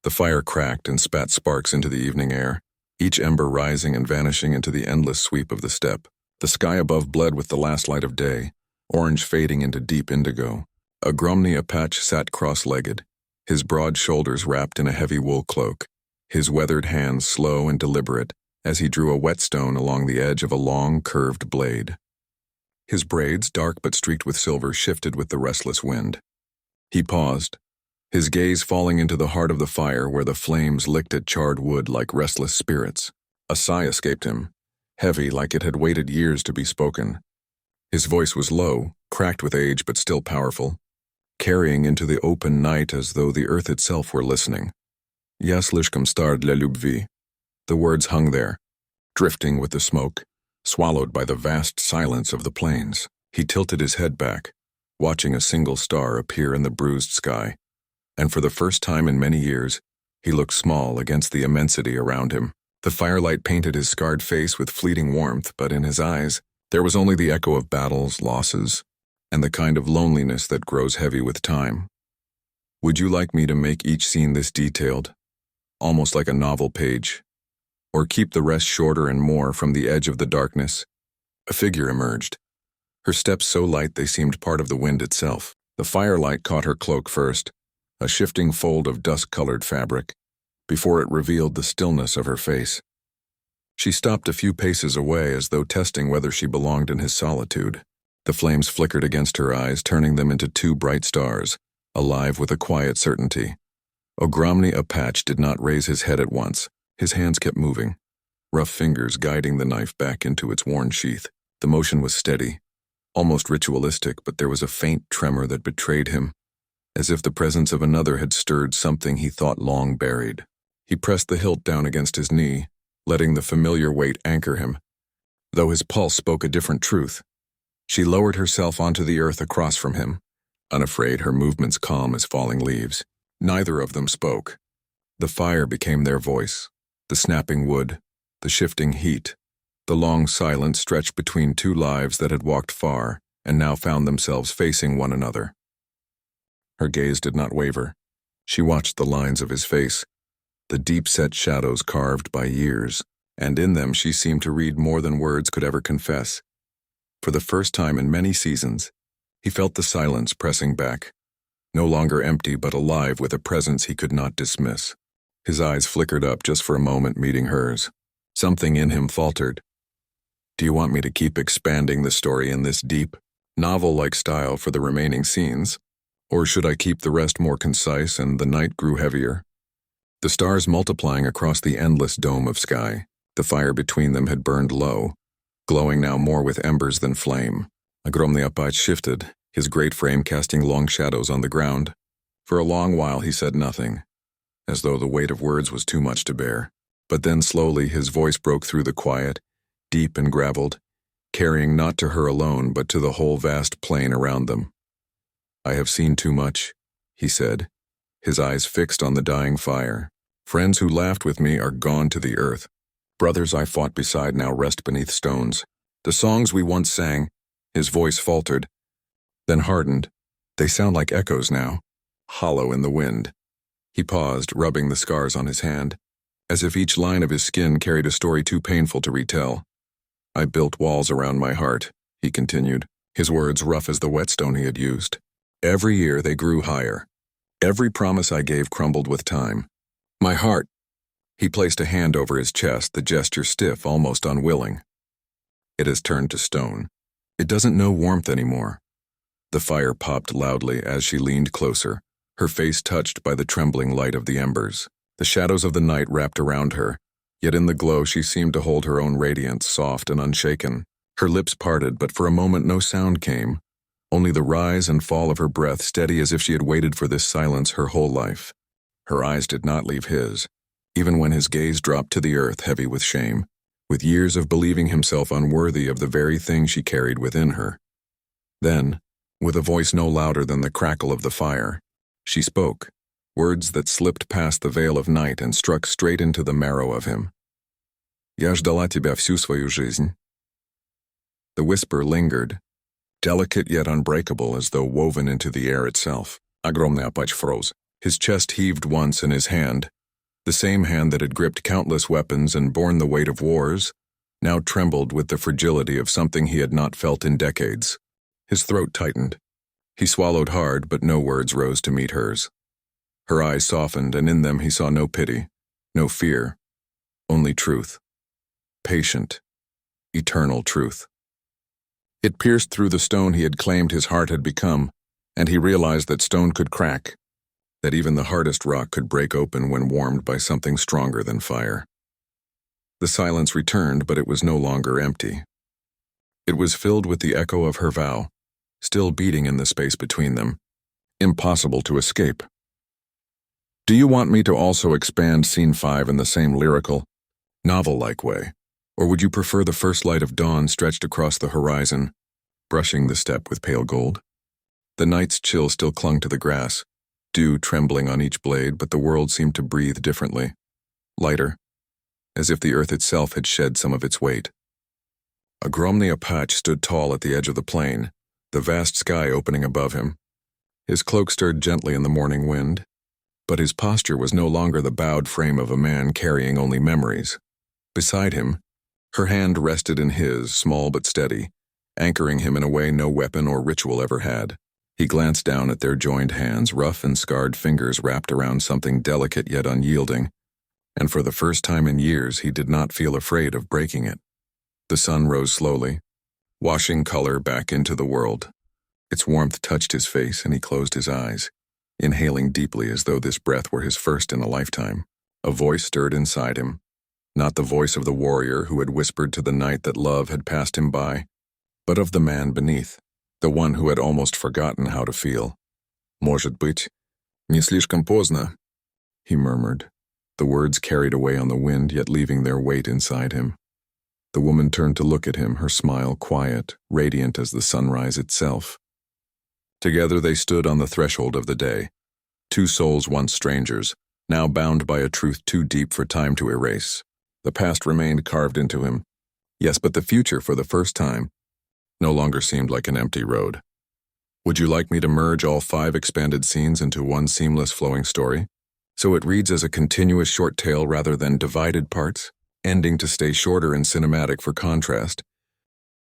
The fire cracked and spat sparks into the evening air, each ember rising and vanishing into the endless sweep of the steppe. The sky above bled with the last light of day, orange fading into deep indigo. Огромный АПАЧ sat cross-legged, his broad shoulders wrapped in a heavy wool cloak, his weathered hands slow and deliberate as he drew a whetstone along the edge of a long, curved blade. His braids, dark but streaked with silver, shifted with the restless wind. He paused, his gaze falling into the heart of the fire where the flames licked at charred wood like restless spirits. A sigh escaped him, heavy like it had waited years to be spoken. His voice was low, cracked with age but still powerful, carrying into the open night as though the earth itself were listening. "Я слишком стар для любви." The words hung there, drifting with the smoke, swallowed by the vast silence of the plains. He tilted his head back, watching a single star appear in the bruised sky, and for the first time in many years, he looked small against the immensity around him. The firelight painted his scarred face with fleeting warmth, but in his eyes, there was only the echo of battles, losses, and the kind of loneliness that grows heavy with time. "Would you like me to make each scene this detailed, almost like a novel page, or keep the rest shorter and more from the edge of the darkness?" A figure emerged, her steps so light they seemed part of the wind itself. The firelight caught her cloak first, a shifting fold of dusk-colored fabric, before it revealed the stillness of her face. She stopped a few paces away as though testing whether she belonged in his solitude. The flames flickered against her eyes, turning them into two bright stars, alive with a quiet certainty. Огромный АПАЧ did not raise his head at once. His hands kept moving, rough fingers guiding the knife back into its worn sheath. The motion was steady, almost ritualistic, but there was a faint tremor that betrayed him, as if the presence of another had stirred something he thought long buried. He pressed the hilt down against his knee, letting the familiar weight anchor him, though his pulse spoke a different truth. She lowered herself onto the earth across from him, unafraid, her movements calm as falling leaves. Neither of them spoke. The fire became their voice, the snapping wood, the shifting heat. The long silence stretched between two lives that had walked far and now found themselves facing one another. Her gaze did not waver. She watched the lines of his face, the deep-set shadows carved by years, and in them she seemed to read more than words could ever confess. For the first time in many seasons, he felt the silence pressing back, no longer empty but alive with a presence he could not dismiss. His eyes flickered up just for a moment, meeting hers. Something in him faltered. "Do you want me to keep expanding the story in this deep, novel-like style for the remaining scenes? Or should I keep the rest more concise?" And the night grew heavier, the stars multiplying across the endless dome of sky. The fire between them had burned low, glowing now more with embers than flame. Огромный АПАЧ shifted, his great frame casting long shadows on the ground. For a long while he said nothing, as though the weight of words was too much to bear. But then slowly his voice broke through the quiet, deep and graveled, carrying not to her alone but to the whole vast plain around them. "I have seen too much," he said, his eyes fixed on the dying fire. "Friends who laughed with me are gone to the earth. Brothers I fought beside now rest beneath stones. The songs we once sang," his voice faltered, then hardened. "They sound like echoes now, hollow in the wind." He paused, rubbing the scars on his hand, as if each line of his skin carried a story too painful to retell. "I built walls around my heart," he continued, his words rough as the whetstone he had used. "Every year they grew higher. Every promise I gave crumbled with time. My heart—" He placed a hand over his chest, the gesture stiff, almost unwilling. "It has turned to stone. It doesn't know warmth anymore." The fire popped loudly as she leaned closer, her face touched by the trembling light of the embers. The shadows of the night wrapped around her, yet in the glow she seemed to hold her own radiance, soft and unshaken. Her lips parted, but for a moment no sound came, only the rise and fall of her breath, steady as if she had waited for this silence her whole life. Her eyes did not leave his, even when his gaze dropped to the earth heavy with shame, with years of believing himself unworthy of the very thing she carried within her. Then, with a voice no louder than the crackle of the fire, she spoke, words that slipped past the veil of night and struck straight into the marrow of him. "Я ждала тебя всю свою жизнь." The whisper lingered, delicate yet unbreakable, as though woven into the air itself. Огромный АПАЧ froze. His chest heaved once and his hand, The same hand that had gripped countless weapons and borne the weight of wars now trembled with the fragility of something he had not felt in decades. His throat tightened. He swallowed hard, but no words rose to meet hers. Her eyes softened, and in them he saw no pity, no fear, only truth. Patient, eternal truth. It pierced through the stone he had claimed his heart had become, and he realized that stone could crack, that even the hardest rock could break open when warmed by something stronger than fire. The silence returned, but it was no longer empty. It was filled with the echo of her vow, still beating in the space between them, impossible to escape. Do you want me to also expand Scene 5 in the same lyrical, novel-like way, or would you prefer the first light of dawn stretched across the horizon, brushing the steppe with pale gold? The night's chill still clung to the grass, dew trembling on each blade, but the world seemed to breathe differently, lighter, as if the earth itself had shed some of its weight. Огромный АПАЧ stood tall at the edge of the plain, the vast sky opening above him. His cloak stirred gently in the morning wind, but his posture was no longer the bowed frame of a man carrying only memories. Beside him, her hand rested in his, small but steady, anchoring him in a way no weapon or ritual ever had. He glanced down at their joined hands, rough and scarred fingers wrapped around something delicate yet unyielding, and for the first time in years he did not feel afraid of breaking it. The sun rose slowly, washing color back into the world. Its warmth touched his face, and he closed his eyes, inhaling deeply as though this breath were his first in a lifetime. A voice stirred inside him, not the voice of the warrior who had whispered to the night that love had passed him by, but of the man beneath, the one who had almost forgotten how to feel. «Может быть, не слишком поздно», he murmured, the words carried away on the wind, yet leaving their weight inside him. The woman turned to look at him, her smile quiet, radiant as the sunrise itself. Together they stood on the threshold of the day, two souls once strangers, now bound by a truth too deep for time to erase. The past remained carved into him. Yes, but the future, for the first time, no longer seemed like an empty road. Would you like me to merge all 5 expanded scenes into one seamless flowing story, so it reads as a continuous short tale rather than divided parts, ending to stay shorter and cinematic for contrast,